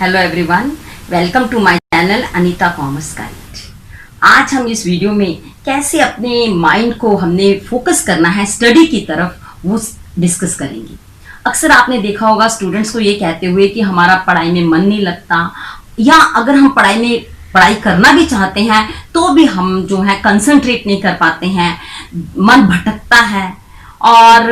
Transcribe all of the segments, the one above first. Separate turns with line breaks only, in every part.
Hello everyone, welcome to my channel Anita commerce guide. आज हम इस वीडियो में कैसे अपने माइंड को हमने फोकस करना है स्टडी की तरफ, वो डिस्कस करेंगे। अक्सर आपने देखा होगा स्टूडेंट्स को ये कहते हुए कि हमारा पढ़ाई में मन नहीं लगता, या अगर हम पढ़ाई करना भी चाहते हैं तो भी हम जो है कंसंट्रेट नहीं कर पाते हैं, मन भटकता है और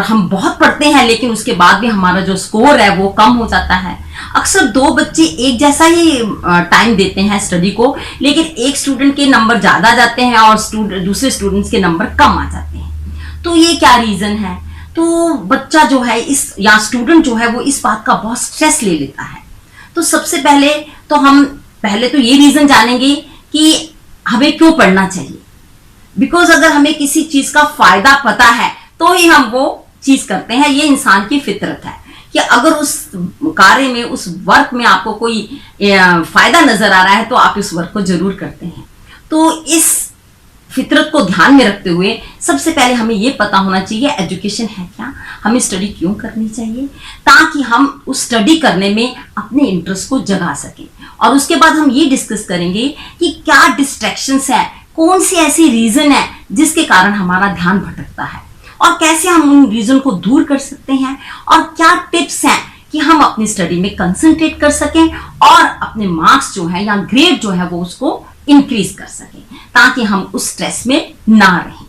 हम बहुत पढ़ते हैं लेकिन उसके बाद भी हमारा जो स्कोर है वो कम हो जाता है। अक्सर दो बच्चे एक जैसा ही टाइम देते हैं स्टडी को, लेकिन एक स्टूडेंट के नंबर ज्यादा जाते हैं और दूसरे स्टूडेंट्स के नंबर कम आ जाते हैं। तो ये क्या रीजन है? तो बच्चा जो है या स्टूडेंट जो है वो इस बात का बहुत स्ट्रेस ले लेता है। तो सबसे पहले तो ये रीजन जानेंगे कि हमें क्यों पढ़ना चाहिए। बिकॉज अगर हमें किसी चीज का फायदा पता है तो ही हम वो चीज करते हैं। ये इंसान की फितरत है कि अगर उस कार्य में, उस वर्क में आपको कोई फायदा नजर आ रहा है तो आप इस वर्क को जरूर करते हैं। तो इस फितरत को ध्यान में रखते हुए सबसे पहले हमें ये पता होना चाहिए एजुकेशन है क्या, हमें स्टडी क्यों करनी चाहिए, ताकि हम उस स्टडी करने में अपने इंटरेस्ट को जगा सकें। और उसके बाद हम ये डिस्कस करेंगे कि क्या डिस्ट्रैक्शंस है, कौन सी ऐसी रीजन है जिसके कारण हमारा ध्यान भटकता है और कैसे हम उन रीजन को दूर कर सकते हैं, और क्या टिप्स हैं कि हम अपनी स्टडी में कंसंट्रेट कर सकें और अपने मार्क्स जो है या ग्रेड जो है वो उसको इंक्रीज कर सकें, ताकि हम उस स्ट्रेस में ना रहें।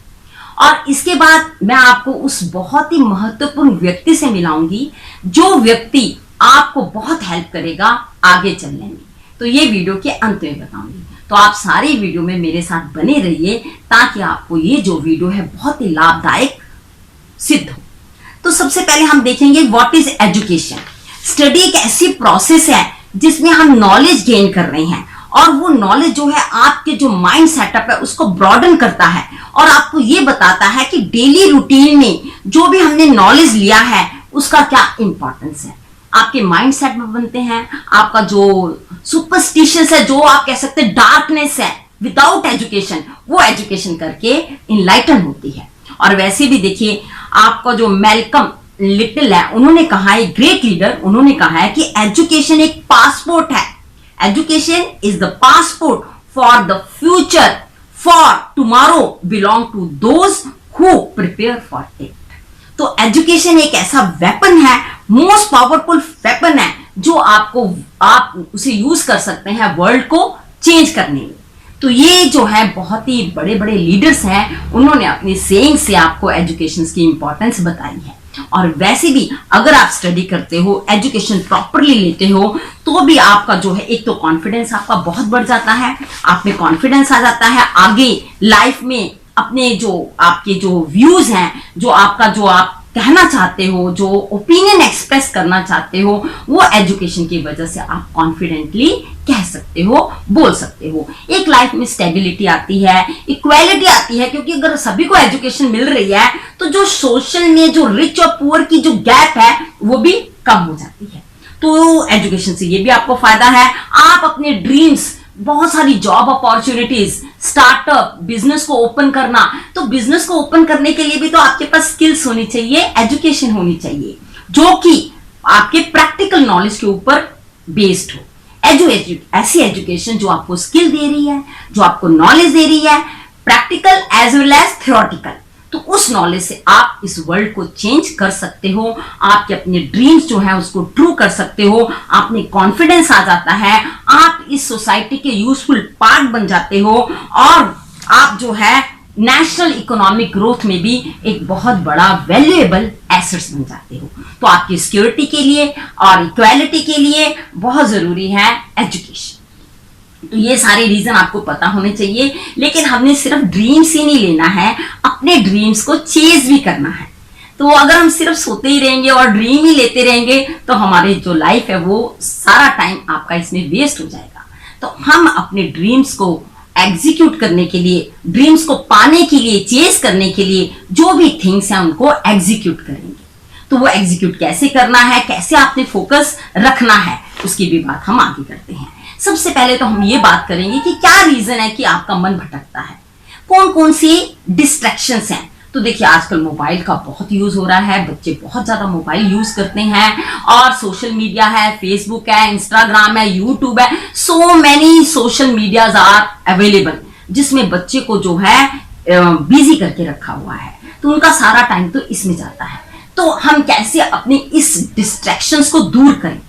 और इसके बाद मैं आपको उस बहुत ही महत्वपूर्ण व्यक्ति से मिलाऊंगी जो व्यक्ति आपको बहुत हेल्प करेगा आगे चलने में। तो ये वीडियो के अंत में बताऊंगी, तो आप सारी वीडियो में मेरे साथ बने रहिए ताकि आपको ये जो वीडियो है बहुत ही लाभदायक सिद्ध हो। तो सबसे पहले हम देखेंगे व्हाट इज एजुकेशन। स्टडी एक ऐसी प्रोसेस है जिसमें हम नॉलेज गेन कर रहे हैं, और वो नॉलेज जो है आपके जो माइंड सेटअप है उसको ब्रॉडन करता है और आपको ये बताता है कि डेली रूटीन में जो भी हमने नॉलेज लिया है उसका क्या इंपॉर्टेंस है। आपके माइंड सेट में बनते हैं, आपका जो सुपरस्टिशियस है, जो आप कह सकते हैं डार्कनेस है, विदाउट एजुकेशन, वो एजुकेशन करके इनलाइटन होती है। और वैसे भी देखिए, आपका जो मैल्कम लिटिल है, उन्होंने कहा है, ग्रेट लीडर, उन्होंने कहा है कि एजुकेशन एक पासपोर्ट है। Education is the passport for the future, for tomorrow belong to those who prepare for it. तो एजुकेशन एक ऐसा वेपन है, मोस्ट पावरफुल वेपन है, जो आप उसे यूज कर सकते हैं वर्ल्ड को चेंज करने में। तो ये जो है बहुत ही बड़े बड़े लीडर्स हैं, उन्होंने अपनी सेइंग से आपको एजुकेशन की इंपॉर्टेंस बताई है। और वैसे भी अगर आप स्टडी करते हो, एजुकेशन प्रॉपरली लेते हो, तो भी आपका जो है एक तो कॉन्फिडेंस आपका बहुत बढ़ जाता है, आप में कॉन्फिडेंस आ जाता है आगे लाइफ में अपने जो आपके जो व्यूज हैं, जो आप कहना चाहते हो, जो ओपिनियन एक्सप्रेस करना चाहते हो, वो एजुकेशन की वजह से आप कॉन्फिडेंटली कह सकते हो, बोल सकते हो। एक लाइफ में स्टेबिलिटी आती है, इक्वालिटी आती है, क्योंकि अगर सभी को एजुकेशन मिल रही है तो जो सोशल में जो रिच और पुअर की जो गैप है वो भी कम हो जाती है। तो एजुकेशन से ये भी आपको फायदा है, आप अपने ड्रीम्स, बहुत सारी जॉब अपॉर्चुनिटीज, स्टार्टअप, बिजनेस को ओपन करना, तो बिजनेस को ओपन करने के लिए भी तो आपके पास स्किल्स होनी चाहिए, एजुकेशन होनी चाहिए, जो कि आपके प्रैक्टिकल नॉलेज के ऊपर बेस्ड हो। ऐसी एजुकेशन जो आपको स्किल दे रही है, जो आपको नॉलेज दे रही है, practical as well as theoretical, तो उस नॉलेज से आप इस वर्ल्ड को चेंज कर सकते हो, आपके अपने ड्रीम्स जो है उसको ट्रू कर सकते हो, आप में कॉन्फिडेंस आ जाता है, आप इस सोसाइटी के यूजफुल पार्ट बन जाते हो, और आप जो है नेशनल इकोनॉमिक ग्रोथ में भी एक बहुत बड़ा वैल्यूएबल एसेट्स बन जाते हो। तो आपकी सिक्योरिटी के लिए और इक्वालिटी के लिए बहुत जरूरी है एजुकेशन। तो ये सारे रीजन आपको पता होने चाहिए, लेकिन हमने सिर्फ ड्रीम्स ही नहीं लेना है, अपने ड्रीम्स को चेज भी करना है। तो अगर हम सिर्फ सोते ही रहेंगे और ड्रीम ही लेते रहेंगे तो हमारी जो लाइफ है वो सारा टाइम आपका इसमें वेस्ट हो जाएगा। तो हम अपने ड्रीम्स को एग्जीक्यूट करने के लिए, ड्रीम्स को पाने के लिए, चेज करने के लिए जो भी थिंग्स हैं उनको एग्जीक्यूट करेंगे। तो वो एग्जीक्यूट कैसे करना है, कैसे आपने फोकस रखना है, उसकी भी बात हम आगे करते हैं। सबसे पहले तो हम ये बात करेंगे कि क्या रीजन है कि आपका मन भटकता है, कौन कौन सी डिस्ट्रैक्शंस हैं। तो देखिए आजकल मोबाइल का बहुत यूज हो रहा है, बच्चे बहुत ज्यादा मोबाइल यूज करते हैं और सोशल मीडिया है, फेसबुक है, इंस्टाग्राम है, यूट्यूब है, so many social medias are available, जिसमें बच्चे को जो है बिजी करके रखा हुआ है, तो उनका सारा टाइम तो इसमें जाता है। तो हम कैसे अपने इस डिस्ट्रैक्शंस को दूर करें?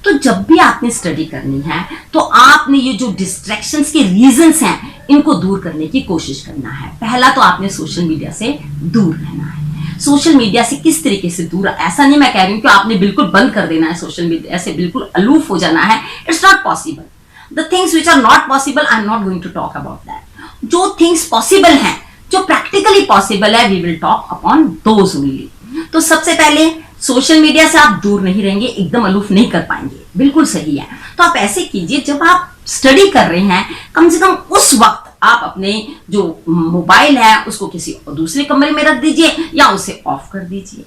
तो जब भी आपने स्टडी करनी है तो आपने ये जो डिस्ट्रैक्शंस के रीजंस हैं इनको दूर करने की कोशिश करना है। पहला तो आपने सोशल मीडिया से दूर रहना है। सोशल मीडिया से किस तरीके से दूर, ऐसा नहीं मैं कह रही हूं कि आपने बिल्कुल बंद कर देना है, सोशल मीडिया से बिल्कुल अलूफ हो जाना है, it's not possible. The things which are not possible I am not going to talk about that. जो थिंग्स पॉसिबल हैं, जो प्रैक्टिकली पॉसिबल है, we will talk upon those only. तो सबसे पहले सोशल मीडिया से आप दूर नहीं रहेंगे, एकदम अलूफ नहीं कर पाएंगे, बिल्कुल सही है। तो आप ऐसे कीजिए, जब आप स्टडी कर रहे हैं कम से कम उस वक्त आप अपने जो मोबाइल है उसको किसी दूसरे कमरे में रख दीजिए या उसे ऑफ कर दीजिए।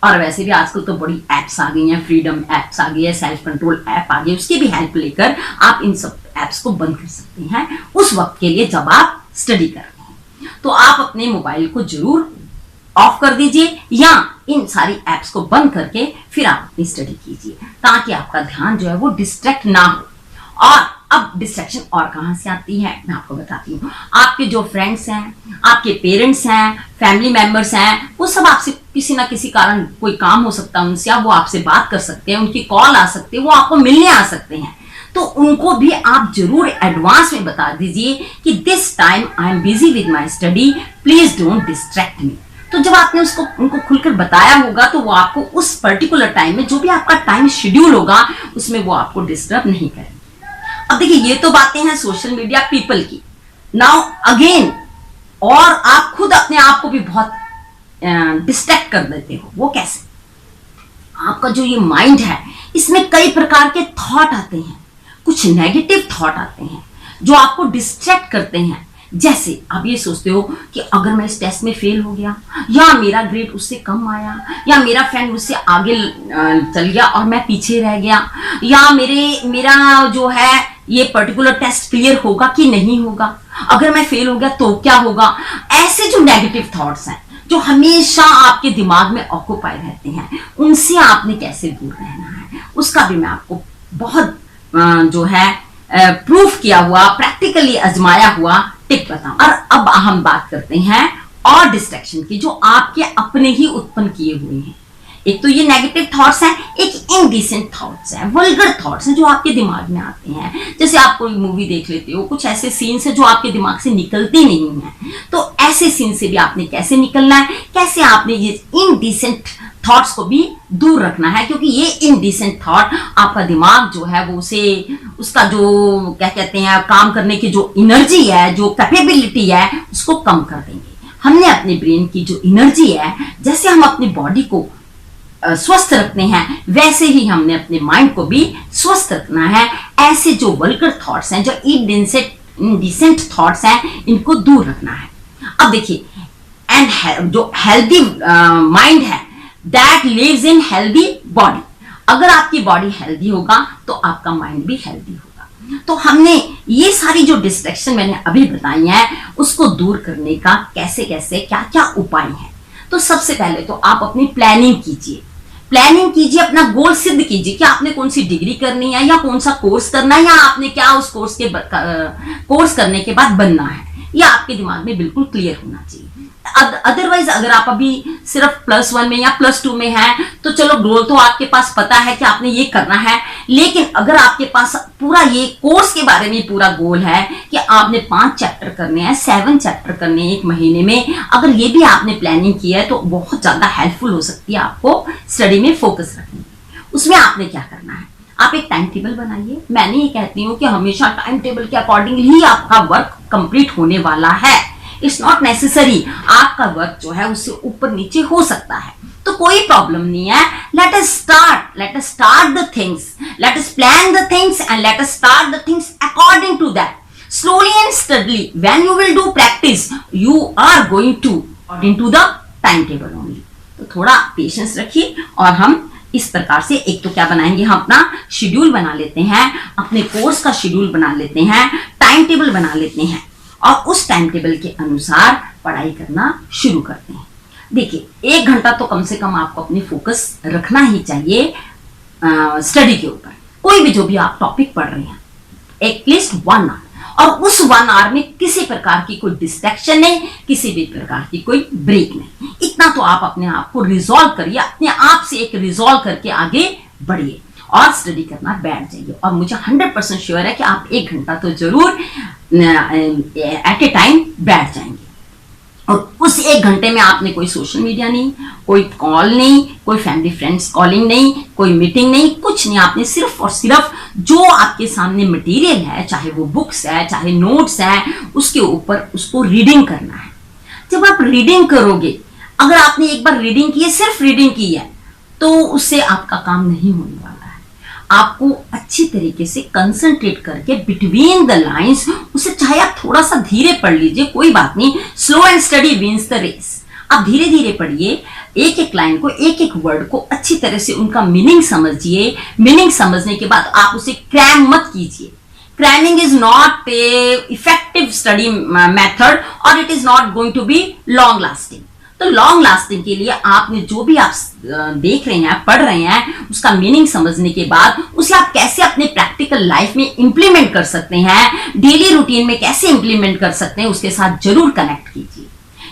और वैसे भी आजकल तो बड़ी एप्स आ गई हैं, फ्रीडम एप्स आ गई है, सेल्फ कंट्रोल ऐप आ गई, उसकी भी हेल्प लेकर आप इन सब एप्स को बंद कर सकते हैं उस वक्त के लिए जब आप स्टडी कर रहे हैं। तो आप अपने मोबाइल को जरूर ऑफ कर दीजिए या इन सारी एप्स को बंद करके फिर आप अपनी स्टडी कीजिए, ताकि आपका ध्यान जो है वो डिस्ट्रैक्ट ना हो। और अब डिस्ट्रैक्शन और कहां से आती है मैं आपको बताती हूँ। आपके जो फ्रेंड्स हैं, आपके पेरेंट्स हैं, फैमिली मेंबर्स हैं, वो सब आपसे किसी ना किसी कारण, कोई काम हो सकता है उनसे, वो आपसे बात कर सकते हैं, उनकी कॉल आ सकती है, वो आपको मिलने आ सकते हैं। तो उनको भी आप जरूर एडवांस में बता दीजिए कि this time I am busy with my study, please don't distract मी। तो जब आपने उसको उनको खुलकर बताया होगा तो वो आपको उस पर्टिकुलर टाइम में, जो भी आपका टाइम शेड्यूल होगा, उसमें वो आपको डिस्टर्ब नहीं करेंगे। अब देखिए ये तो बातें हैं सोशल मीडिया पीपल की। नाउ अगेन, और आप खुद अपने आप को भी बहुत डिस्ट्रैक्ट कर देते हो। वो कैसे? आपका जो ये माइंड है इसमें कई प्रकार के थॉट आते हैं, कुछ नेगेटिव थॉट आते हैं जो आपको डिस्ट्रैक्ट करते हैं। जैसे आप ये सोचते हो कि अगर मैं इस टेस्ट में फेल हो गया, या मेरा ग्रेड उससे कम आया, या मेरा फ्रेंड मुझसे आगे चल गया और मैं पीछे रह गया, या मेरा जो है ये पर्टिकुलर टेस्ट क्लियर होगा कि नहीं होगा, अगर मैं फेल हो गया तो क्या होगा। ऐसे जो नेगेटिव थॉट्स हैं जो हमेशा आपके दिमाग में ऑक्यूपाई रहते हैं, उनसे आपने कैसे दूर रहना है उसका भी मैं आपको बहुत जो है प्रूफ किया हुआ, प्रैक्टिकली आजमाया हुआ टिप बताऊं। और अब हम बात करते हैं और डिस्ट्रैक्शन की, जो आपके अपने ही उत्पन्न किए हुए हैं। एक तो ये नेगेटिव थॉट्स हैं, एक इनडिसेंट थॉट्स हैं, वल्गर थॉट्स हैं जो आपके दिमाग में आते हैं। जैसे आप कोई मूवी देख लेते हो, कुछ ऐसे सीन्स हैं जो आपके दिमाग से निकलते नहीं हैं, तो ऐसे सीन से भी आपने कैसे निकलना है, कैसे आपने ये इनडिसेंट थॉट्स को भी दूर रखना है, क्योंकि ये इनडिसेंट थॉट आपका दिमाग जो है वो उसे, उसका जो क्या कहते हैं काम करने की जो एनर्जी है, जो कैपेबिलिटी है, उसको कम कर देंगे। हमने अपने ब्रेन की जो एनर्जी है, जैसे हम अपनी बॉडी को स्वस्थ रखते हैं, वैसे ही हमने अपने माइंड को भी स्वस्थ रखना है। ऐसे जो वल्गर थॉट्स हैं, जो इनडिसेंट थॉट्स हैं, इनको दूर रखना है। अब देखिए, एंड जो हेल्दी माइंड है that lives in healthy body. अगर आपकी बॉडी हेल्दी होगा तो आपका माइंड भी हेल्दी होगा। तो हमने ये सारी जो डिस्ट्रैक्शन मैंने अभी बताई हैं उसको दूर करने का कैसे कैसे क्या क्या उपाय है। तो सबसे पहले तो आप अपनी प्लानिंग कीजिए, अपना गोल सिद्ध कीजिए कि आपने कौन सी डिग्री करनी है या कौन सा कोर्स करना है, या आपने क्या उस कोर्स करने के बाद बनना है, ये आपके दिमाग में बिल्कुल क्लियर होना चाहिए। अदरवाइज अगर आप अभी सिर्फ +1 में या +2 में हैं तो चलो गोल तो आपके पास पता है कि आपने ये करना है, लेकिन अगर आपके पास पूरा ये कोर्स के बारे में पूरा गोल है कि आपने 5 चैप्टर करने हैं, 7 चैप्टर करने हैं 1 महीने में, अगर ये भी आपने प्लानिंग की है तो बहुत ज्यादा हेल्पफुल हो सकती है आपको स्टडी में फोकस रखने की। उसमें आपने क्या करना है, आप एक टाइम टेबल बनाइए। मैंने ये कहती हूँ कि हमेशा टाइम टेबल के अकॉर्डिंग ही आपका वर्क कंप्लीट होने वाला है। इट्स नॉट नेसेसरी आपका वर्क जो है उससे ऊपर नीचे हो सकता है, तो कोई प्रॉब्लम नहीं है। Let us start the things, let us plan the things and let us start the things according to that, slowly and steadily. When you will do practice, you are going to according to the timetable only. तो थोड़ा patience रखिए और हम इस प्रकार से एक तो क्या बनाएंगे, हम अपना शेड्यूल बना लेते हैं, अपने कोर्स का शेड्यूल बना लेते हैं, टाइम टेबल बना लेते हैं और उस टाइम टेबल के अनुसार पढ़ाई करना शुरू करते हैं। देखिए 1 घंटा तो कम से कम आपको अपनी फोकस रखना ही चाहिए स्टडी के ऊपर। कोई भी जो भी आप टॉपिक पढ़ रहे हैं, एटलीस्ट 1 आवर, और उस 1 आवर में किसी प्रकार की कोई डिस्ट्रैक्शन नहीं, किसी भी प्रकार की कोई ब्रेक नहीं। इतना तो आप अपने आप को रिजॉल्व करिए, अपने आप से एक रिजॉल्व करके आगे बढ़िए और स्टडी करना बैठ जाइए। और मुझे 100% श्योर है कि आप 1 घंटा तो जरूर एट ए टाइम बैठ जाएंगे। और उस 1 घंटे में आपने कोई सोशल मीडिया नहीं, कोई कॉल नहीं, कोई फैमिली फ्रेंड्स कॉलिंग नहीं, कोई मीटिंग नहीं, कुछ नहीं। आपने सिर्फ और सिर्फ जो आपके सामने मटेरियल है, चाहे वो बुक्स है, चाहे नोट्स है, उसके ऊपर उसको रीडिंग करना है। जब आप रीडिंग करोगे, अगर आपने एक बार रीडिंग की है, सिर्फ रीडिंग की है, तो उससे आपका काम नहीं होने वाला है। आपको अच्छी तरीके से कंसंट्रेट करके बिटवीन द लाइंस, उसे चाहे आप थोड़ा सा धीरे पढ़ लीजिए, कोई बात नहीं, slow and steady wins the race. आप धीरे धीरे पढ़िए, एक एक लाइन को, एक एक वर्ड को अच्छी तरह से उनका मीनिंग समझिए। मीनिंग समझने के बाद आप उसे क्रैम मत कीजिए। Cramming is not a effective study method और it is not going to be long lasting. तो लॉन्ग लास्टिंग के लिए आपने जो भी आप देख रहे हैं, पढ़ रहे हैं, उसका मीनिंग समझने के बाद उसे आप कैसे अपने प्रैक्टिकल लाइफ में इंप्लीमेंट कर सकते हैं, डेली रूटीन में कैसे इंप्लीमेंट कर सकते हैं, उसके साथ जरूर कनेक्ट कीजिए।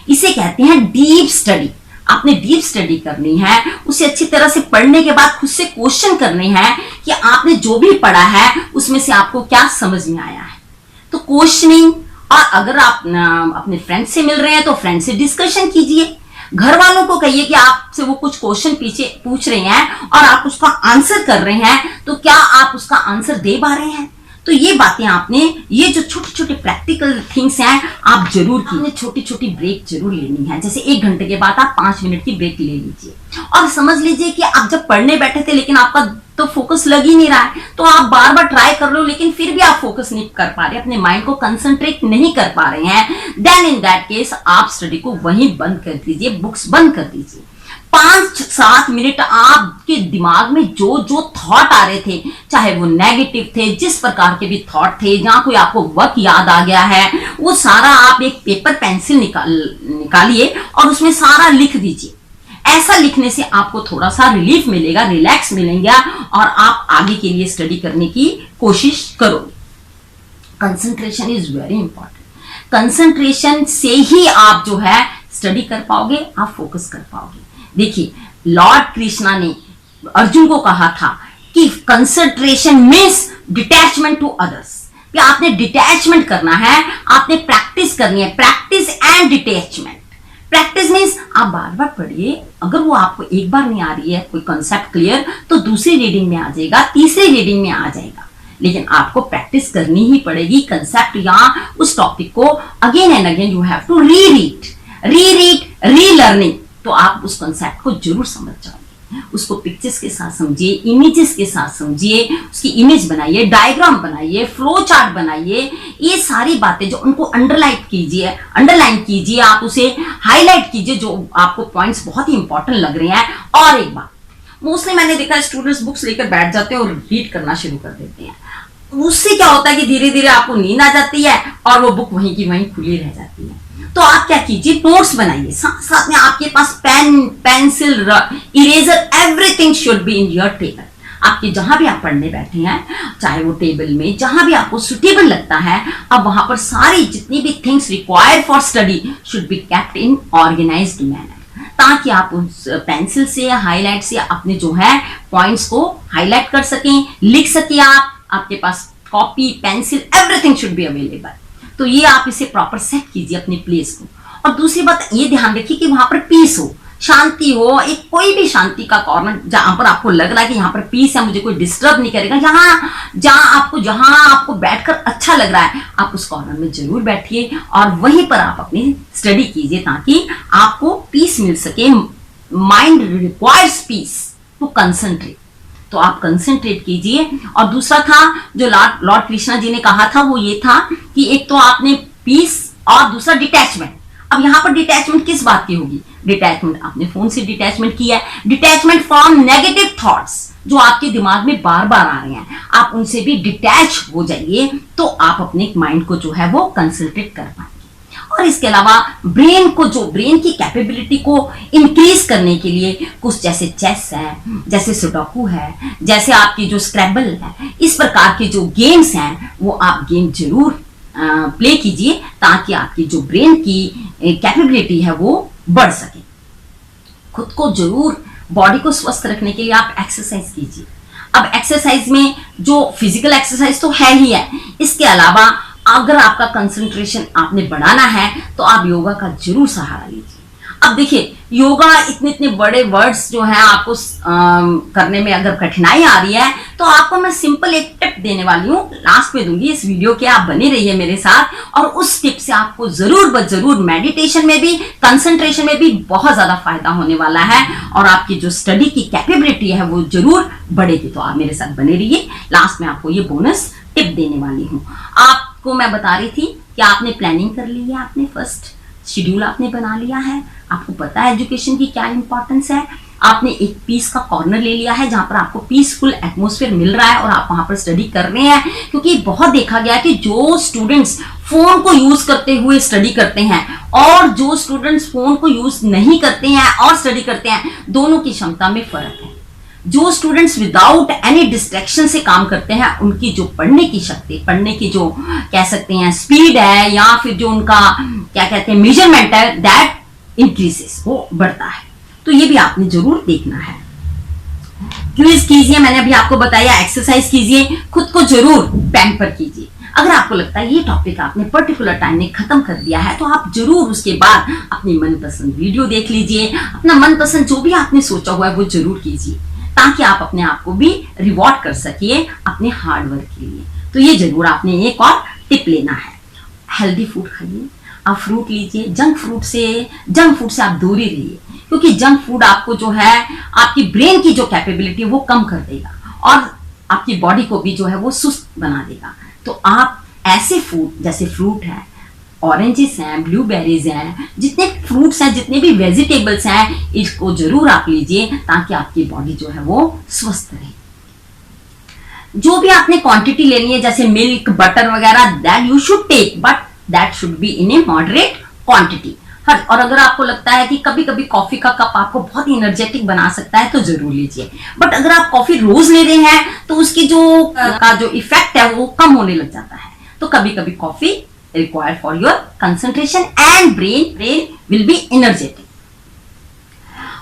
इसे कहते हैं डीप स्टडी। आपने डीप स्टडी करनी है, उसे अच्छी तरह से पढ़ने के बाद खुद से क्वेश्चन करने हैं कि आपने जो भी पढ़ा है उसमें से आपको क्या समझ में आया है। तो क्वेश्चनिंग, और अगर आप अपने फ्रेंड से मिल रहे हैं तो फ्रेंड से डिस्कशन कीजिए। घर वालों को कहिए कि आपसे वो कुछ क्वेश्चन पीछे पूछ रहे हैं और आप उसका आंसर कर रहे हैं, तो क्या आप उसका आंसर दे पा रहे हैं। तो ये बातें आपने, ये जो छोटे छोटे प्रैक्टिकल थिंग्स हैं, आप जरूर कीजिए। छोटी छोटी ब्रेक जरूर लेनी है, जैसे 1 घंटे के बाद आप 5 मिनट की ब्रेक ले लीजिए। और समझ लीजिए कि आप जब पढ़ने बैठे थे लेकिन आपका तो फोकस लग ही नहीं रहा है, तो आप बार बार ट्राई कर रहे हो लेकिन फिर भी आप फोकस नहीं कर पा रहे, अपने माइंड को कंसंट्रेट नहीं कर पा रहे हैं, देन इन दैट केस आप स्टडी को वहीं बंद कर दीजिए, बुक्स बंद कर दीजिए। 5-7 मिनट आपके दिमाग में जो जो थॉट आ रहे थे, चाहे वो नेगेटिव थे, जिस प्रकार के भी थॉट थे, जहां कोई आपको वर्क याद आ गया है, वो सारा आप एक पेपर पेंसिल निकालिए और उसमें सारा लिख दीजिए। ऐसा लिखने से आपको थोड़ा सा रिलीफ मिलेगा, रिलैक्स मिलेगा और आप आगे के लिए स्टडी करने की कोशिश करोगे। Concentration is very important. Concentration से ही आप जो है स्टडी कर पाओगे, आप फोकस कर पाओगे। देखिए, लॉर्ड कृष्णा ने अर्जुन को कहा था कि concentration means detachment to others. कि आपने डिटैचमेंट करना है, आपने प्रैक्टिस करनी है, practice and detachment. Practice means आप बार बार पढ़िए, अगर वो आपको एक बार नहीं आ रही है कोई कॉन्सेप्ट क्लियर, तो दूसरी रीडिंग में आ जाएगा, तीसरी रीडिंग में आ जाएगा, लेकिन आपको प्रैक्टिस करनी ही पड़ेगी कंसेप्ट या उस टॉपिक को again and again. You have to reread, relearning, तो आप उस कॉन्सेप्ट को जरूर समझ जाओगे। उसको पिक्चर्स के साथ समझिए, इमेजेस के साथ समझिए, उसकी इमेज बनाइए, डायग्राम बनाइए, फ्लो चार्ट बनाइए। ये सारी बातें जो उनको अंडरलाइन कीजिए, आप उसे हाईलाइट कीजिए जो आपको पॉइंट्स बहुत ही इंपॉर्टेंट लग रहे हैं। और एक बात, मोस्टली मैंने देखा है स्टूडेंट्स बुक्स लेकर बैठ जाते हैं और रीड करना शुरू कर देते हैं। उससे क्या होता है कि धीरे धीरे आपको नींद आ जाती है और वो बुक वहीं की वहीं खुली रह जाती है। तो आप क्या कीजिए, नोट्स बनाइए, साथ साथ में आपके पास pen, pencil, eraser, everything should be in your table. आपके जहां भी आप पढ़ने बैठे हैं, चाहे वो टेबल में, जहां भी आपको सुटेबल लगता है, अब वहां पर सारी जितनी भी things required for study should be kept in organised manner, ताकि आप उस पेंसिल से या हाईलाइट से अपने जो है पॉइंट्स को हाईलाइट कर सकें, लिख सकें। आपके पास copy, pencil, everything should be available. तो ये आप इसे प्रॉपर सेट कीजिए अपने प्लेस को। और दूसरी बात ये ध्यान रखिए कि वहां पर पीस हो, शांति हो, एक कोई भी शांति का कॉर्नर जहां पर आपको लग रहा है कि यहाँ पर पीस है, मुझे कोई डिस्टर्ब नहीं करेगा, जहां आपको बैठकर अच्छा लग रहा है, आप उस कॉर्नर में जरूर बैठिए और वहीं पर आप अपनी स्टडी कीजिए, ताकि आपको पीस मिल सके। Mind requires peace to concentrate, तो आप कंसंट्रेट कीजिए। और दूसरा था जो लॉर्ड कृष्णा जी ने कहा था, वो ये था कि एक तो आपने पीस और दूसरा डिटैचमेंट। अब यहां पर डिटैचमेंट किस बात की होगी? डिटैचमेंट आपने फोन से डिटैचमेंट किया है, डिटैचमेंट फ्रॉम नेगेटिव थॉट्स जो आपके दिमाग में बार बार आ रहे हैं, आप उनसे भी डिटैच हो जाइए, तो आप अपने माइंड को जो है वो कंसंट्रेट कर पाएंगे। और इसके अलावा ब्रेन की कैपेबिलिटी को इंक्रीज करने के लिए कुछ जैसे चेस है, जैसे सुडोकू है, जैसे आपकी जो स्क्रैबल है, इस प्रकार के जो गेम्स हैं वो आप गेम जरूर प्ले कीजिए ताकि आपकी जो ब्रेन की कैपेबिलिटी है वो बढ़ सके। खुद को जरूर बॉडी को स्वस्थ रखने के लिए आप एक्सरसाइज कीजिए। अब एक्सरसाइज में जो फिजिकल एक्सरसाइज तो है ही है, इसके अलावा अगर आपका कंसंट्रेशन आपने बढ़ाना है तो आप योगा का जरूर सहारा लीजिए। अब देखिए, योगा इतने इतने बड़े वर्ड्स जो हैं आपको करने में अगर कठिनाई आ रही है तो आपको मैं सिंपल एक टिप देने वाली हूँ, लास्ट में दूंगी इस वीडियो के, आप बने रहिए मेरे साथ और उस टिप से आपको जरूर मेडिटेशन में भी, कंसंट्रेशन में भी बहुत ज्यादा फायदा होने वाला है और आपकी जो स्टडी की कैपेबिलिटी है वो जरूर बढ़ेगी। तो आप मेरे साथ बने रहिए, लास्ट में आपको ये बोनस टिप देने वाली हूँ। आपको मैं बता रही थी कि आपने प्लानिंग कर ली है, आपने फर्स्ट शेड्यूल आपने बना लिया है, आपको पता है एजुकेशन की क्या इंपॉर्टेंस है, आपने एक पीस का कॉर्नर ले लिया है जहां पर आपको पीसफुल एटमॉस्फेयर मिल रहा है और आप वहां पर स्टडी कर रहे हैं। क्योंकि बहुत देखा गया है कि जो स्टूडेंट्स फोन को यूज करते हुए स्टडी करते हैं और जो स्टूडेंट्स फोन को यूज नहीं करते हैं और स्टडी करते हैं, दोनों की क्षमता में फर्क है। जो स्टूडेंट्स विदाउट एनी डिस्ट्रैक्शन से काम करते हैं उनकी जो पढ़ने की शक्ति, पढ़ने की जो कह सकते हैं स्पीड है या फिर जो उनका क्या कहते हैं मेजरमेंट है, दैट इंक्रीजेस, वो बढ़ता है। तो ये भी आपने जरूर देखना है। क्विज कीजिए, मैंने अभी आपको बताया, एक्सरसाइज कीजिए, खुद को जरूर पैम्पर कीजिए। अगर आपको लगता है ये टॉपिक आपने पर्टिकुलर टाइम में खत्म कर दिया है तो आप जरूर उसके बाद अपनी मनपसंद वीडियो देख लीजिए, अपना मनपसंद जो भी आपने सोचा हुआ है वो जरूर कीजिए ताकि आप अपने आप को भी रिवॉर्ड कर सकिए अपने हार्ड वर्क के लिए। तो ये जरूर आपने एक और टिप लेना है। हेल्दी फूड खाइए, आप फ्रूट लीजिए, जंक फूड से आप दूरी रहिए क्योंकि जंक फूड आपको जो है आपकी ब्रेन की जो कैपेबिलिटी है वो कम कर देगा और आपकी बॉडी को भी जो है वो सुस्त बना देगा। तो आप ऐसे फूड जैसे फ्रूट है, ऑरेंजेस हैं, ब्लूबेरीज हैं, जितने फ्रूट्स हैं, जितने भी वेजिटेबल्स हैं, इसको जरूर आप लीजिए ताकि आपकी बॉडी जो है वो स्वस्थ रहे। जो भी आपने क्वांटिटी लेनी है जैसे मिल्क, बटर वगैरह, that you should take, but that should be in a moderate quantity. और अगर आपको लगता है कि कभी कभी कॉफी का कप आपको बहुत ही एनर्जेटिक बना सकता है तो जरूर लीजिए, बट अगर आप कॉफी रोज ले रहे हैं तो उसकी जो इफेक्ट है वो कम होने लग जाता है। तो कभी कभी coffee required for your concentration and brain will be energetic।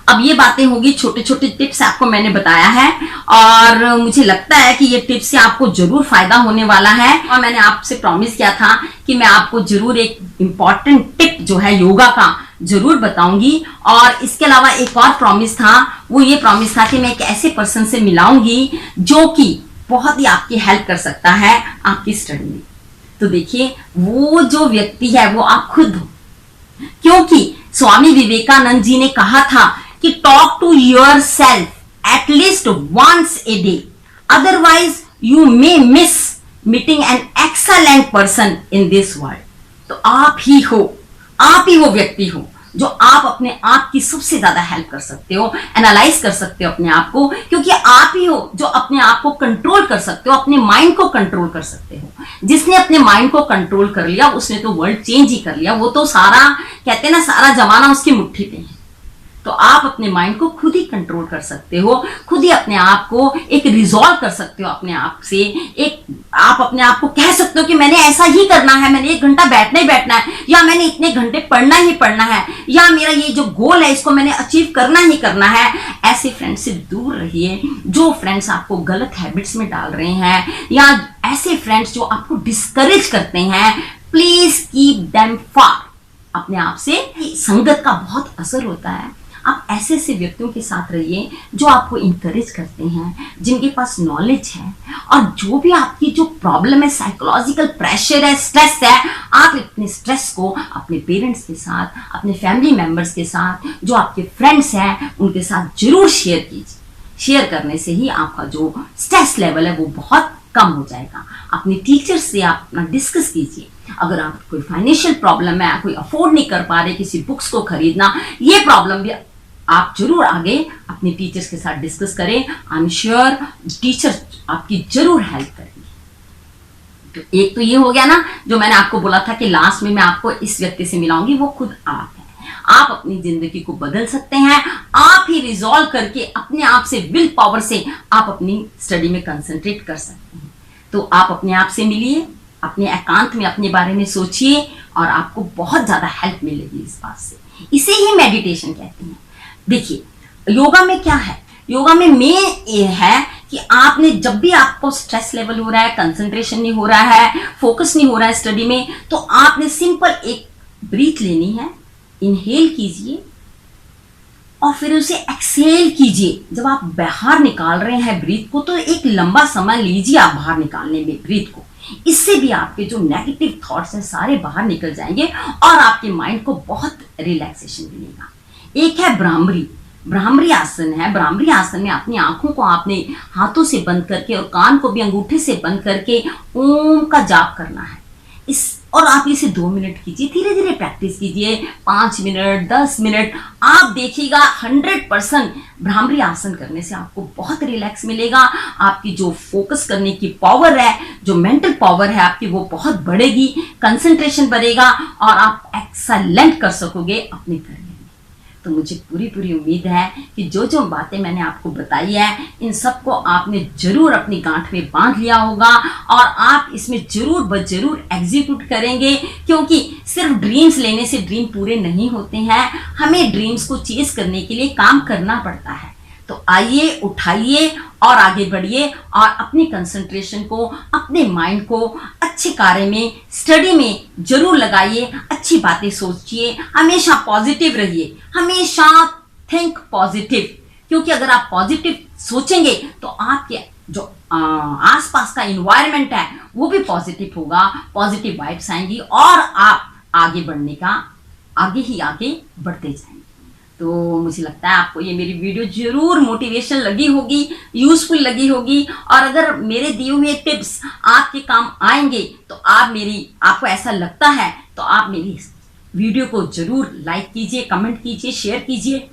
अब ये बातें होगी, छोटे छोटे टिप्स आपको मैंने बताया है और मुझे लगता है कि ये टिप्स से आपको जरूर फायदा होने वाला है और मैंने आपसे प्रॉमिस किया था कि मैं आपको जरूर एक इम्पॉर्टेंट टिप जो है योगा का जरूर बताऊंगी। और इसके अलावा एक और प्रॉमिस था, वो ये प्रॉमिस था कि मैं एक ऐसे पर्सन से मिलाऊंगी जो कि बहुत ही आपकी हेल्प कर सकता है आपकी स्टडी में। तो देखिए, वो जो व्यक्ति है वो आप खुद हो, क्योंकि स्वामी विवेकानंद जी ने कहा था कि talk to yourself at least once a day, otherwise you may miss meeting an excellent person in this world. तो आप ही वो व्यक्ति हो जो आप अपने आप की सबसे ज्यादा हेल्प कर सकते हो, एनालाइज कर सकते हो अपने आप को, क्योंकि आप ही हो जो अपने आप को कंट्रोल कर सकते हो, अपने माइंड को कंट्रोल कर सकते हो। जिसने अपने माइंड को कंट्रोल कर लिया उसने तो वर्ल्ड चेंज ही कर लिया, वो तो सारा कहते हैं ना, सारा जमाना उसकी मुट्ठी पे है। तो आप अपने माइंड को खुद ही कंट्रोल कर सकते हो, खुद ही अपने आप को एक रिजॉल्व कर सकते हो अपने आप से। एक आप अपने आप को कह सकते हो कि मैंने ऐसा ही करना है, मैंने 1 घंटा बैठना ही बैठना है, या मैंने इतने घंटे पढ़ना ही पढ़ना है, या मेरा ये जो गोल है इसको मैंने अचीव करना ही करना है। ऐसे फ्रेंड्स से दूर रहिए जो फ्रेंड्स आपको गलत हैबिट्स में डाल रहे हैं, या ऐसे फ्रेंड्स जो आपको डिस्करेज करते हैं, प्लीज कीप देम फार। अपने आप से संगत का बहुत असर होता है। आप ऐसे ऐसे व्यक्तियों के साथ रहिए जो आपको इंकरेज करते हैं, जिनके पास नॉलेज है, और जो भी आपकी जो प्रॉब्लम है, साइकोलॉजिकल प्रेशर है, स्ट्रेस है, आप अपने स्ट्रेस को अपने पेरेंट्स के साथ, अपने फैमिली मेंबर्स के साथ, जो आपके फ्रेंड्स हैं उनके साथ जरूर शेयर कीजिए। शेयर करने से ही आपका जो स्ट्रेस लेवल है वो बहुत कम हो जाएगा। अपने टीचर से आप अपना डिस्कस कीजिए। अगर आप कोई फाइनेंशियल प्रॉब्लम है, कोई अफोर्ड नहीं कर पा रहे किसी बुक्स को खरीदना, ये प्रॉब्लम भी आप जरूर आगे अपने टीचर्स के साथ डिस्कस करें। आई एम श्योर टीचर आपकी जरूर हेल्प करेंगे। तो एक तो ये हो गया ना, जो मैंने आपको बोला था कि लास्ट में मैं आपको इस व्यक्ति से मिलाऊंगी, वो खुद आप है। आप अपनी जिंदगी को बदल सकते हैं, आप ही रिजॉल्व करके अपने आप से, विल पावर से आप अपनी स्टडी में कंसंट्रेट कर सकते हैं। तो आप अपने आप से मिलिए, अपने एकांत में अपने बारे में सोचिए और आपको बहुत ज्यादा हेल्प मिलेगी इस बात से। इसे ही मेडिटेशन कहते हैं। देखिए, योगा में क्या है, योगा में मेन ये है कि आपने जब भी आपको स्ट्रेस लेवल हो रहा है, कंसंट्रेशन नहीं हो रहा है, फोकस नहीं हो रहा है स्टडी में, तो आपने सिंपल एक ब्रीथ लेनी है, इनहेल कीजिए और फिर उसे एक्सहेल कीजिए। जब आप बाहर निकाल रहे हैं ब्रीथ को, तो एक लंबा समय लीजिए आप बाहर निकालने में ब्रीथ को। इससे भी आपके जो नेगेटिव थॉट्स हैं सारे बाहर निकल जाएंगे और आपके माइंड को बहुत रिलैक्सेशन मिलेगा। एक है भ्रामरी आसन है। भ्रामरी आसन में अपनी आंखों को आपने हाथों से बंद करके और कान को भी अंगूठे से बंद करके ओम का जाप करना है। और आप इसे 2 मिनट कीजिए, धीरे धीरे प्रैक्टिस कीजिए, 5 मिनट 10 मिनट। आप देखिएगा 100% भ्रामरी आसन करने से आपको बहुत रिलैक्स मिलेगा। आपकी जो फोकस करने की पावर है, जो मेंटल पावर है आपकी, वो बहुत बढ़ेगी, कंसंट्रेशन बढ़ेगा और आप एक्सेलेंट कर सकोगे अपने करियर में। तो मुझे पूरी उम्मीद है कि जो जो बातें मैंने आपको बताई है, इन सबको आपने जरूर अपनी गांठ में बांध लिया होगा और आप इसमें जरूर एग्जीक्यूट करेंगे, क्योंकि सिर्फ ड्रीम्स लेने से ड्रीम पूरे नहीं होते हैं। हमें ड्रीम्स को चेज करने के लिए काम करना पड़ता है। तो आइए, उठाइए और आगे बढ़िए और अपनी कंसंट्रेशन को, अपने माइंड को अच्छे कार्य में, स्टडी में जरूर लगाइए। अच्छी बातें सोचिए, हमेशा पॉजिटिव रहिए, हमेशा थिंक पॉजिटिव, क्योंकि अगर आप पॉजिटिव सोचेंगे तो आपके जो आसपास का इन्वायरमेंट है वो भी पॉजिटिव होगा, पॉजिटिव वाइब्स आएंगी और आप आगे बढ़ने का आगे बढ़ते जाएंगे। तो मुझे लगता है आपको ये मेरी वीडियो जरूर मोटिवेशन लगी होगी, यूजफुल लगी होगी। और अगर मेरे दिए हुए टिप्स आपके काम आएंगे तो आपको ऐसा लगता है तो आप मेरी वीडियो को जरूर लाइक कीजिए, कमेंट कीजिए, शेयर कीजिए।